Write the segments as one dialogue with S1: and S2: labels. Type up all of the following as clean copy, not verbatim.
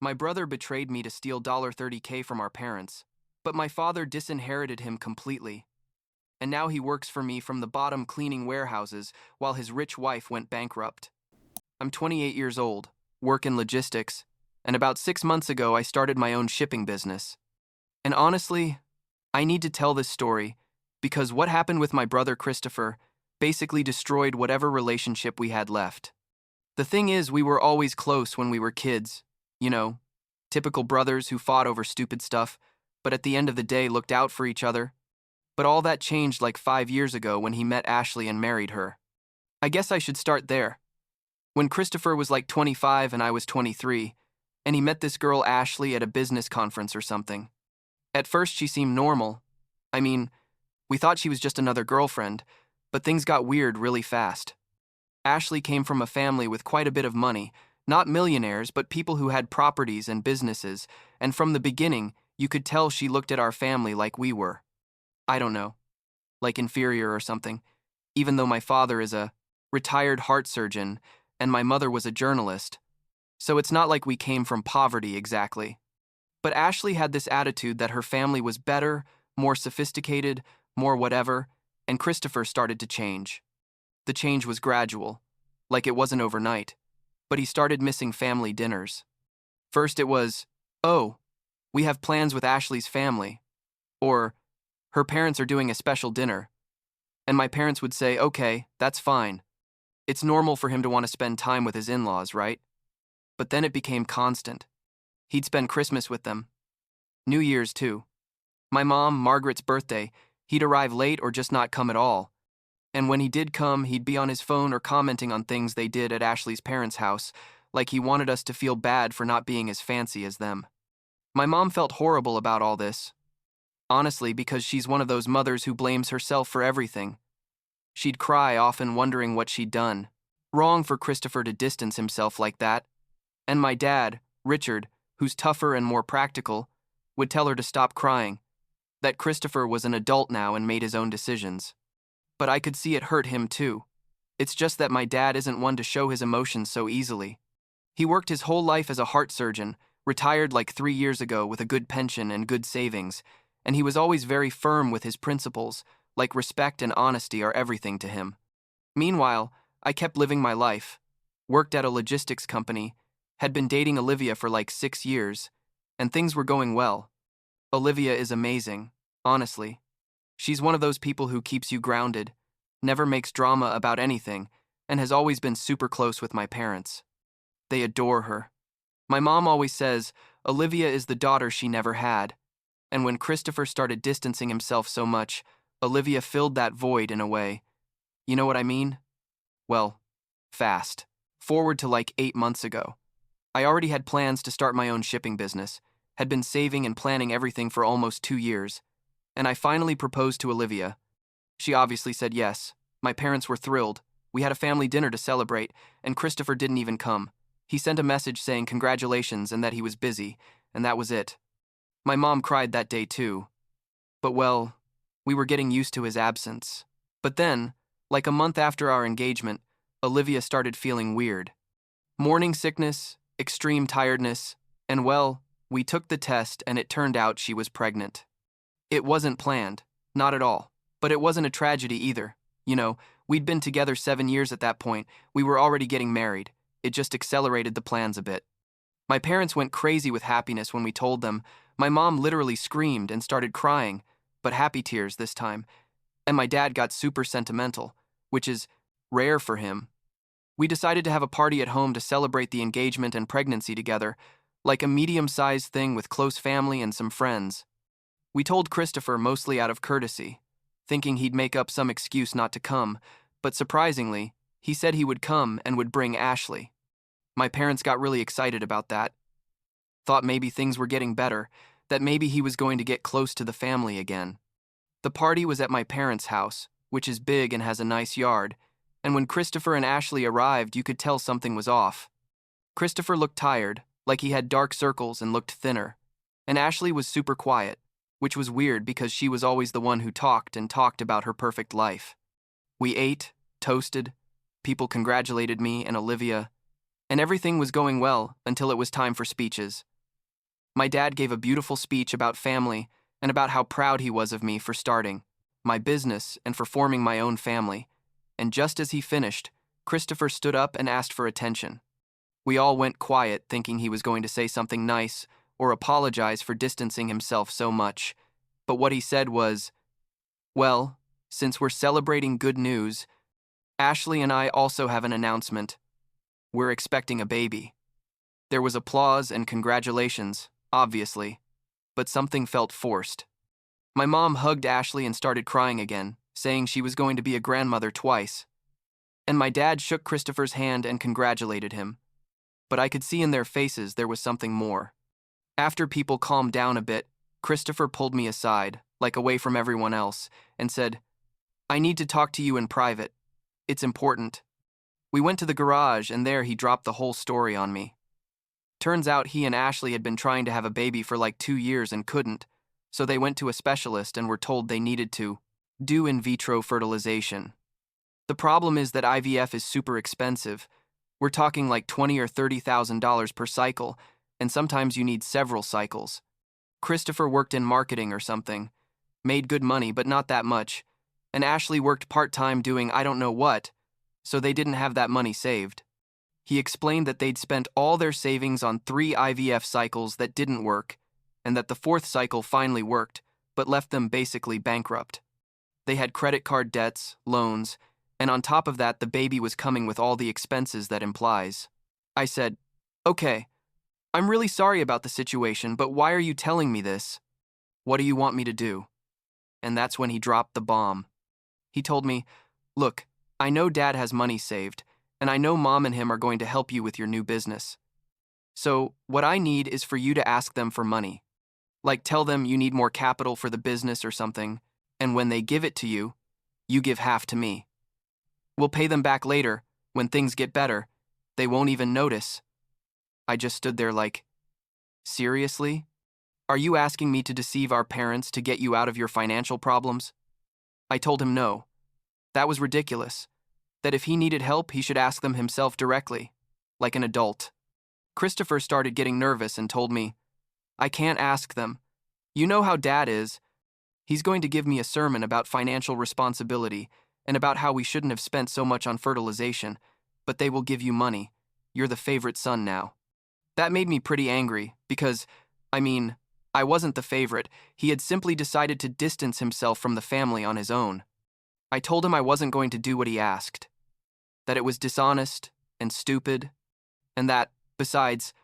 S1: My brother betrayed me to steal $30K from our parents, but my father disinherited him completely. And now he works for me from the bottom cleaning warehouses while his rich wife went bankrupt. I'm 28 years old, work in logistics, and about 6 months ago I started my own shipping business. And honestly, I need to tell this story because what happened with my brother Christopher basically destroyed whatever relationship we had left. The thing is, we were always close when we were kids. You know, typical brothers who fought over stupid stuff, but at the end of the day looked out for each other. But all that changed like 5 years ago when he met Ashley and married her. I guess I should start there. When Christopher was like 25 and I was 23, and he met this girl Ashley at a business conference or something. At first she seemed normal. I mean, we thought she was just another girlfriend, but things got weird really fast. Ashley came from a family with quite a bit of money, not millionaires, but people who had properties and businesses, and from the beginning, you could tell she looked at our family like we were. I don't know, like inferior or something, even though my father is a retired heart surgeon and my mother was a journalist. So it's not like we came from poverty exactly. But Ashley had this attitude that her family was better, more sophisticated, more whatever, and Christopher started to change. The change was gradual, like it wasn't overnight, but he started missing family dinners. First it was, "Oh, we have plans with Ashley's family," or "Her parents are doing a special dinner." And my parents would say, "Okay, that's fine. It's normal for him to want to spend time with his in-laws, right?" But then it became constant. He'd spend Christmas with them. New Year's, too. My mom, Margaret's birthday, he'd arrive late or just not come at all. And when he did come, he'd be on his phone or commenting on things they did at Ashley's parents' house, like he wanted us to feel bad for not being as fancy as them. My mom felt horrible about all this. Honestly, because she's one of those mothers who blames herself for everything. She'd cry, often wondering what she'd done. Wrong for Christopher to distance himself like that. And my dad, Richard, who's tougher and more practical, would tell her to stop crying, that Christopher was an adult now and made his own decisions. But I could see it hurt him too. It's just that my dad isn't one to show his emotions so easily. He worked his whole life as a heart surgeon, retired like 3 years ago with a good pension and good savings, and he was always very firm with his principles, like respect and honesty are everything to him. Meanwhile, I kept living my life, worked at a logistics company, had been dating Olivia for like 6 years, and things were going well. Olivia is amazing, honestly. She's one of those people who keeps you grounded, never makes drama about anything, and has always been super close with my parents. They adore her. My mom always says Olivia is the daughter she never had, and when Christopher started distancing himself so much, Olivia filled that void in a way. You know what I mean? Well, fast. Forward to like 8 months ago. I already had plans to start my own shipping business, had been saving and planning everything for almost 2 years, and I finally proposed to Olivia. She obviously said yes. My parents were thrilled. We had a family dinner to celebrate, and Christopher didn't even come. He sent a message saying congratulations and that he was busy, and that was it. My mom cried that day too. But well, we were getting used to his absence. But then, like a month after our engagement, Olivia started feeling weird. Morning sickness, extreme tiredness, and well, we took the test and it turned out she was pregnant. It wasn't planned, not at all, but it wasn't a tragedy either. You know, we'd been together 7 years at that point, we were already getting married. It just accelerated the plans a bit. My parents went crazy with happiness when we told them. My mom literally screamed and started crying, but happy tears this time. And my dad got super sentimental, which is rare for him. We decided to have a party at home to celebrate the engagement and pregnancy together, like a medium-sized thing with close family and some friends. We told Christopher mostly out of courtesy, thinking he'd make up some excuse not to come, but surprisingly, he said he would come and would bring Ashley. My parents got really excited about that. Thought maybe things were getting better, that maybe he was going to get close to the family again. The party was at my parents' house, which is big and has a nice yard, and when Christopher and Ashley arrived, you could tell something was off. Christopher looked tired, like he had dark circles and looked thinner, and Ashley was super quiet, which was weird because she was always the one who talked and talked about her perfect life. We ate, toasted, people congratulated me and Olivia, and everything was going well until it was time for speeches. My dad gave a beautiful speech about family and about how proud he was of me for starting my business and for forming my own family. And just as he finished, Christopher stood up and asked for attention. We all went quiet, thinking he was going to say something nice or apologize for distancing himself so much. But what he said was, "Well, since we're celebrating good news, Ashley and I also have an announcement. We're expecting a baby." There was applause and congratulations, obviously, but something felt forced. My mom hugged Ashley and started crying again, saying she was going to be a grandmother twice. And my dad shook Christopher's hand and congratulated him. But I could see in their faces there was something more. After people calmed down a bit, Christopher pulled me aside, like away from everyone else, and said, "I need to talk to you in private. It's important." We went to the garage, and there he dropped the whole story on me. Turns out he and Ashley had been trying to have a baby for like 2 years and couldn't, so they went to a specialist and were told they needed to do in vitro fertilization. The problem is that IVF is super expensive. We're talking like $20,000 or $30,000 per cycle, and sometimes you need several cycles. Christopher worked in marketing or something, made good money but not that much, and Ashley worked part-time doing I don't know what, so they didn't have that money saved. He explained that they'd spent all their savings on 3 IVF cycles that didn't work, and that the 4th cycle finally worked, but left them basically bankrupt. They had credit card debts, loans, and on top of that, the baby was coming with all the expenses that implies. I said, "Okay, I'm really sorry about the situation, but why are you telling me this? What do you want me to do?" And that's when he dropped the bomb. He told me, "Look, I know Dad has money saved, and I know Mom and him are going to help you with your new business. So what I need is for you to ask them for money. Like tell them you need more capital for the business or something, and when they give it to you, you give half to me. We'll pay them back later, when things get better. They won't even notice." I just stood there like, seriously? Are you asking me to deceive our parents to get you out of your financial problems? I told him no. That was ridiculous. That if he needed help, he should ask them himself directly, like an adult. Christopher started getting nervous and told me, "I can't ask them. You know how Dad is. He's going to give me a sermon about financial responsibility and about how we shouldn't have spent so much on fertilization, but they will give you money. You're the favorite son now." That made me pretty angry because, I wasn't the favorite. He had simply decided to distance himself from the family on his own. I told him I wasn't going to do what he asked, that it was dishonest and stupid, and that, besides,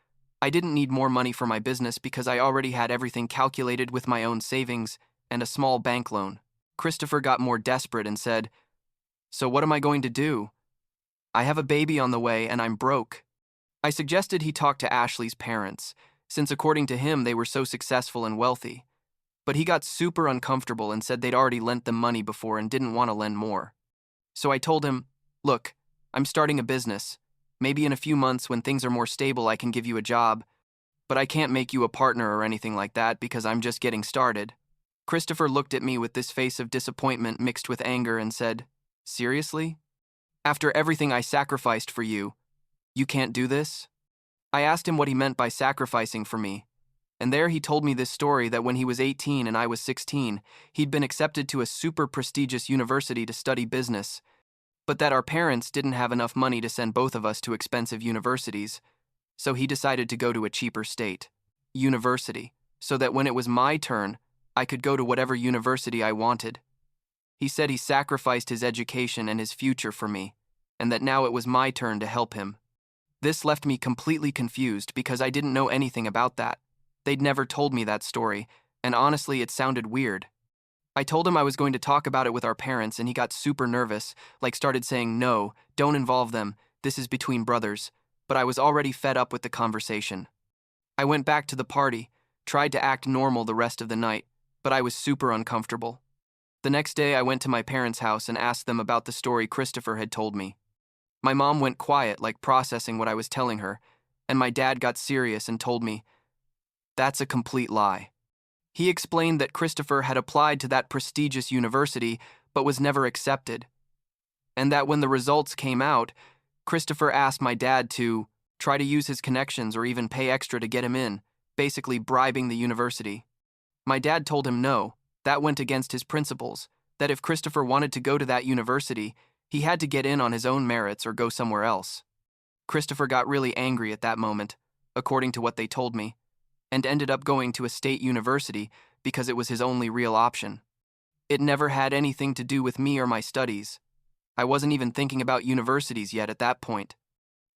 S1: I didn't need more money for my business because I already had everything calculated with my own savings and a small bank loan. Christopher got more desperate and said, "So what am I going to do? I have a baby on the way and I'm broke." I suggested he talk to Ashley's parents, since according to him they were so successful and wealthy. But he got super uncomfortable and said they'd already lent them money before and didn't want to lend more. So I told him, "Look, I'm starting a business. Maybe in a few months when things are more stable I can give you a job, but I can't make you a partner or anything like that because I'm just getting started." Christopher looked at me with this face of disappointment mixed with anger and said, "Seriously? After everything I sacrificed for you, you can't do this?" I asked him what he meant by sacrificing for me, and there he told me this story that when he was 18 and I was 16, he'd been accepted to a super prestigious university to study business, but that our parents didn't have enough money to send both of us to expensive universities, so he decided to go to a cheaper state university, so that when it was my turn, I could go to whatever university I wanted. He said he sacrificed his education and his future for me, and that now it was my turn to help him. This left me completely confused because I didn't know anything about that. They'd never told me that story, and honestly, it sounded weird. I told him I was going to talk about it with our parents, and he got super nervous, like started saying, "No, don't involve them, this is between brothers," but I was already fed up with the conversation. I went back to the party, tried to act normal the rest of the night, but I was super uncomfortable. The next day, I went to my parents' house and asked them about the story Christopher had told me. My mom went quiet, like processing what I was telling her, and my dad got serious and told me, "That's a complete lie." He explained that Christopher had applied to that prestigious university but was never accepted, and that when the results came out, Christopher asked my dad to try to use his connections or even pay extra to get him in, basically bribing the university. My dad told him no, that went against his principles, that if Christopher wanted to go to that university, he had to get in on his own merits or go somewhere else. Christopher got really angry at that moment, according to what they told me, and ended up going to a state university because it was his only real option. It never had anything to do with me or my studies. I wasn't even thinking about universities yet at that point.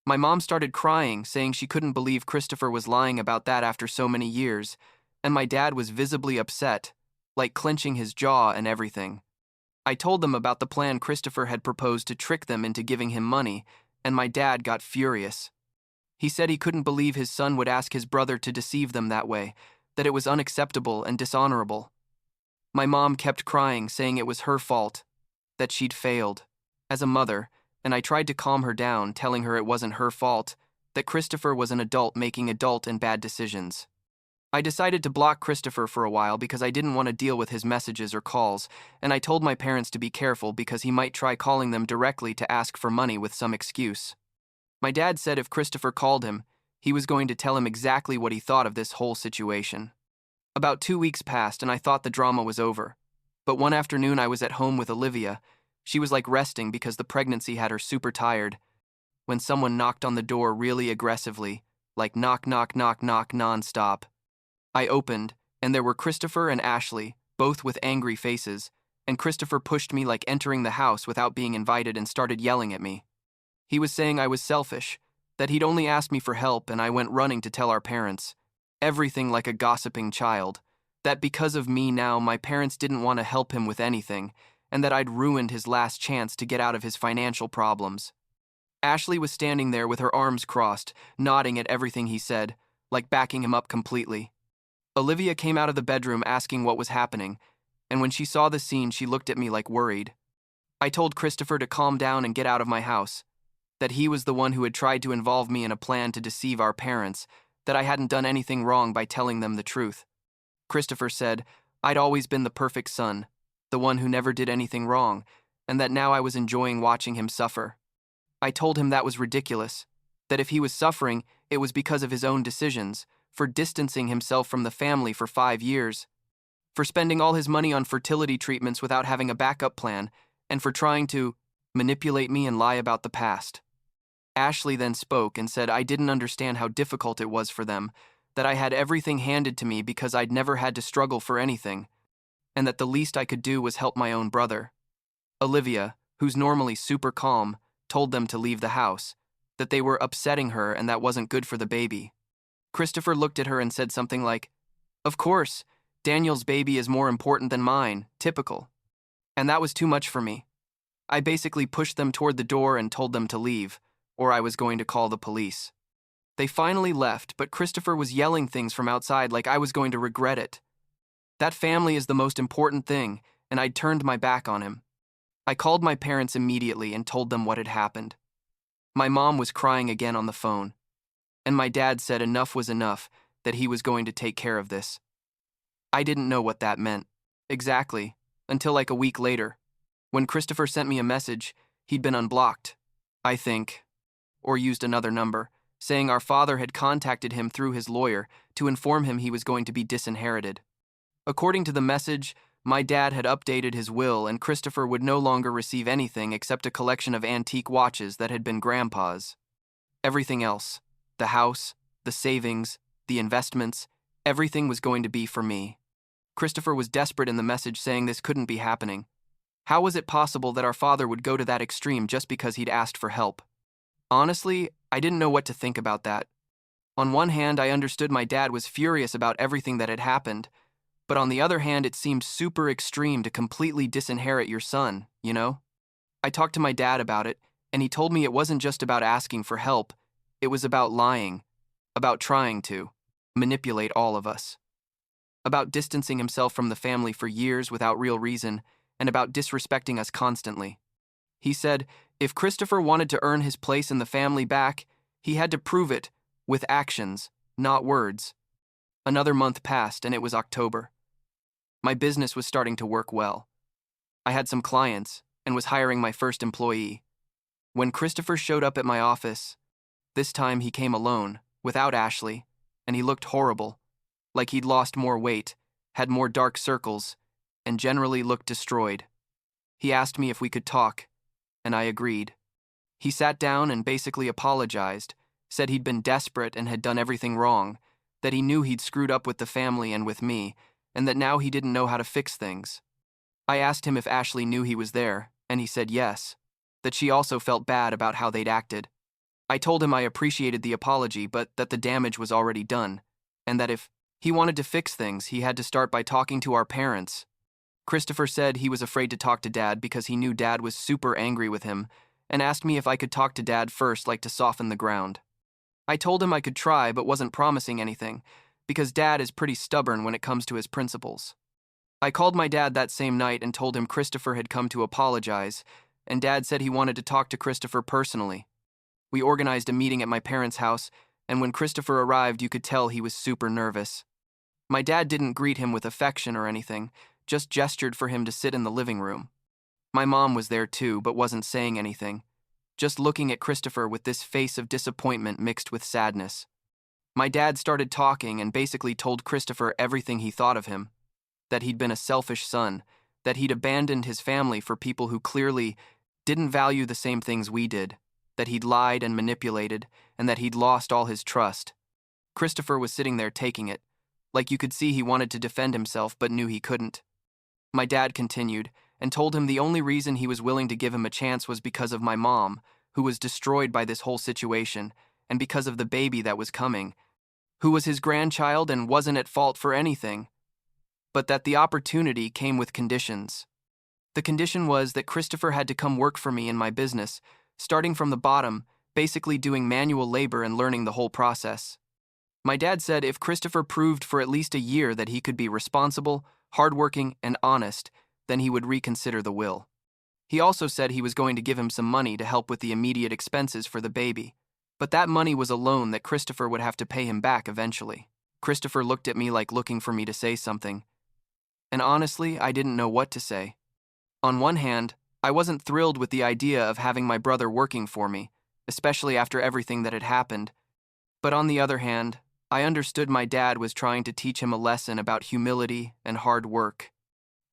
S1: My mom started crying, saying she couldn't believe Christopher was lying about that after so many years, and my dad was visibly upset, like clenching his jaw and everything. I told them about the plan Christopher had proposed to trick them into giving him money, and my dad got furious. He said he couldn't believe his son would ask his brother to deceive them that way, that it was unacceptable and dishonorable. My mom kept crying, saying it was her fault, that she'd failed as a mother, and I tried to calm her down, telling her it wasn't her fault, that Christopher was an adult making adult and bad decisions. I decided to block Christopher for a while because I didn't want to deal with his messages or calls, and I told my parents to be careful because he might try calling them directly to ask for money with some excuse. My dad said if Christopher called him, he was going to tell him exactly what he thought of this whole situation. About 2 weeks passed and I thought the drama was over. But one afternoon I was at home with Olivia. She was like resting because the pregnancy had her super tired, when someone knocked on the door really aggressively, like knock knock knock knock non-stop. I opened, and there were Christopher and Ashley, both with angry faces, and Christopher pushed me like entering the house without being invited and started yelling at me. He was saying I was selfish, that he'd only asked me for help and I went running to tell our parents. Everything like a gossiping child, that because of me now my parents didn't want to help him with anything, and that I'd ruined his last chance to get out of his financial problems. Ashley was standing there with her arms crossed, nodding at everything he said, like backing him up completely. Olivia came out of the bedroom asking what was happening, and when she saw the scene, she looked at me like worried. I told Christopher to calm down and get out of my house, that he was the one who had tried to involve me in a plan to deceive our parents, that I hadn't done anything wrong by telling them the truth. Christopher said I'd always been the perfect son, the one who never did anything wrong, and that now I was enjoying watching him suffer. I told him that was ridiculous, that if he was suffering, it was because of his own decisions, for distancing himself from the family for 5 years, for spending all his money on fertility treatments without having a backup plan, and for trying to manipulate me and lie about the past. Ashley then spoke and said I didn't understand how difficult it was for them, that I had everything handed to me because I'd never had to struggle for anything, and that the least I could do was help my own brother. Olivia, who's normally super calm, told them to leave the house, that they were upsetting her and that wasn't good for the baby. Christopher looked at her and said something like, "Of course, Daniel's baby is more important than mine, typical." And that was too much for me. I basically pushed them toward the door and told them to leave, or I was going to call the police. They finally left, but Christopher was yelling things from outside like I was going to regret it. That family is the most important thing, and I'd turned my back on him. I called my parents immediately and told them what had happened. My mom was crying again on the phone, and my dad said enough was enough, that he was going to take care of this. I didn't know what that meant, exactly, until like a week later, when Christopher sent me a message. He'd been unblocked, I think, or used another number, saying our father had contacted him through his lawyer to inform him he was going to be disinherited. According to the message, my dad had updated his will and Christopher would no longer receive anything except a collection of antique watches that had been Grandpa's. Everything else, the house, the savings, the investments, everything was going to be for me. Christopher was desperate in the message, saying this couldn't be happening. How was it possible that our father would go to that extreme just because he'd asked for help? Honestly, I didn't know what to think about that. On one hand, I understood my dad was furious about everything that had happened, but on the other hand, it seemed super extreme to completely disinherit your son, you know? I talked to my dad about it, and he told me it wasn't just about asking for help, it was about lying, about trying to manipulate all of us, about distancing himself from the family for years without real reason, and about disrespecting us constantly. He said if Christopher wanted to earn his place in the family back, he had to prove it with actions, not words. Another month passed, and it was October. My business was starting to work well. I had some clients and was hiring my first employee. When Christopher showed up at my office, this time he came alone, without Ashley, and he looked horrible, like he'd lost more weight, had more dark circles, and generally looked destroyed. He asked me if we could talk, and I agreed. He sat down and basically apologized, said he'd been desperate and had done everything wrong, that he knew he'd screwed up with the family and with me, and that now he didn't know how to fix things. I asked him if Ashley knew he was there, and he said yes, that she also felt bad about how they'd acted. I told him I appreciated the apology, but that the damage was already done, and that if he wanted to fix things, he had to start by talking to our parents. Christopher said he was afraid to talk to Dad because he knew Dad was super angry with him, and asked me if I could talk to Dad first, like to soften the ground. I told him I could try but wasn't promising anything, because Dad is pretty stubborn when it comes to his principles. I called my dad that same night and told him Christopher had come to apologize, and Dad said he wanted to talk to Christopher personally. We organized a meeting at my parents' house, and when Christopher arrived, you could tell he was super nervous. My dad didn't greet him with affection or anything, just gestured for him to sit in the living room. My mom was there too, but wasn't saying anything, just looking at Christopher with this face of disappointment mixed with sadness. My dad started talking and basically told Christopher everything he thought of him, that he'd been a selfish son, that he'd abandoned his family for people who clearly didn't value the same things we did, that he'd lied and manipulated, and that he'd lost all his trust. Christopher was sitting there taking it, like you could see he wanted to defend himself but knew he couldn't. My dad continued and told him the only reason he was willing to give him a chance was because of my mom, who was destroyed by this whole situation, and because of the baby that was coming, who was his grandchild and wasn't at fault for anything, but that the opportunity came with conditions. The condition was that Christopher had to come work for me in my business, starting from the bottom, basically doing manual labor and learning the whole process. My dad said if Christopher proved for at least a year that he could be responsible, hardworking, and honest, then he would reconsider the will. He also said he was going to give him some money to help with the immediate expenses for the baby, but that money was a loan that Christopher would have to pay him back eventually. Christopher looked at me like looking for me to say something, and honestly, I didn't know what to say. On one hand, I wasn't thrilled with the idea of having my brother working for me, especially after everything that had happened, but on the other hand, I understood my dad was trying to teach him a lesson about humility and hard work.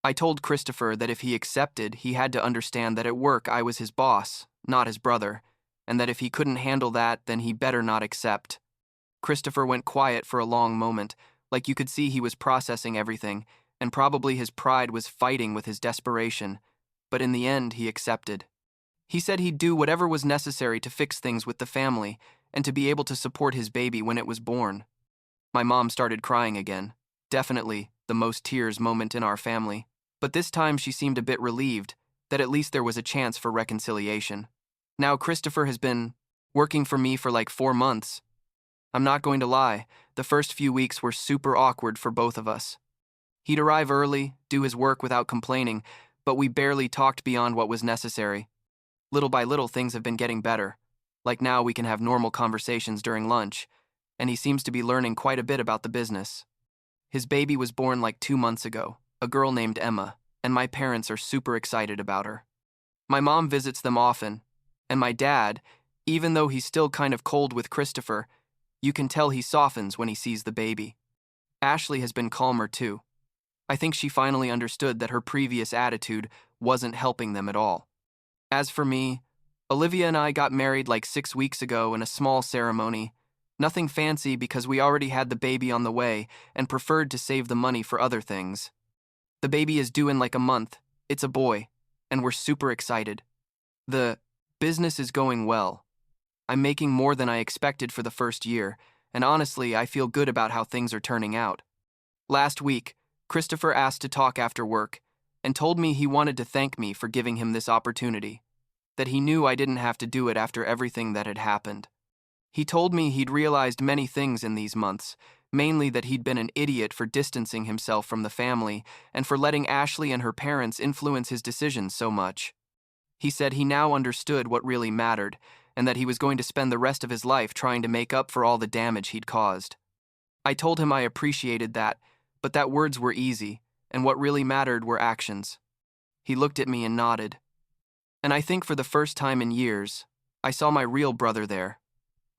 S1: I told Christopher that if he accepted, he had to understand that at work I was his boss, not his brother, and that if he couldn't handle that, then he better not accept. Christopher went quiet for a long moment, like you could see he was processing everything, and probably his pride was fighting with his desperation, but in the end he accepted. He said he'd do whatever was necessary to fix things with the family and to be able to support his baby when it was born. My mom started crying again, definitely the most tears moment in our family, but this time she seemed a bit relieved that at least there was a chance for reconciliation. Now Christopher has been working for me for like 4 months. I'm not going to lie, the first few weeks were super awkward for both of us. He'd arrive early, do his work without complaining, but we barely talked beyond what was necessary. Little by little, things have been getting better. Like now we can have normal conversations during lunch, and he seems to be learning quite a bit about the business. His baby was born like 2 months ago, a girl named Emma, and my parents are super excited about her. My mom visits them often, and my dad, even though he's still kind of cold with Christopher, you can tell he softens when he sees the baby. Ashley has been calmer too. I think she finally understood that her previous attitude wasn't helping them at all. As for me, Olivia and I got married like 6 weeks ago in a small ceremony. Nothing fancy because we already had the baby on the way and preferred to save the money for other things. The baby is due in like a month. It's a boy, and we're super excited. The business is going well. I'm making more than I expected for the first year, and honestly, I feel good about how things are turning out. Last week, Christopher asked to talk after work and told me he wanted to thank me for giving him this opportunity, that he knew I didn't have to do it after everything that had happened. He told me he'd realized many things in these months, mainly that he'd been an idiot for distancing himself from the family and for letting Ashley and her parents influence his decisions so much. He said he now understood what really mattered and that he was going to spend the rest of his life trying to make up for all the damage he'd caused. I told him I appreciated that, but that words were easy, and what really mattered were actions. He looked at me and nodded. And I think for the first time in years, I saw my real brother there,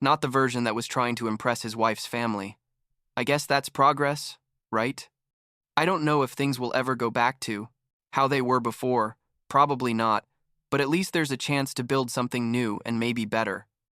S1: not the version that was trying to impress his wife's family. I guess that's progress, right? I don't know if things will ever go back to how they were before, probably not, but at least there's a chance to build something new and maybe better.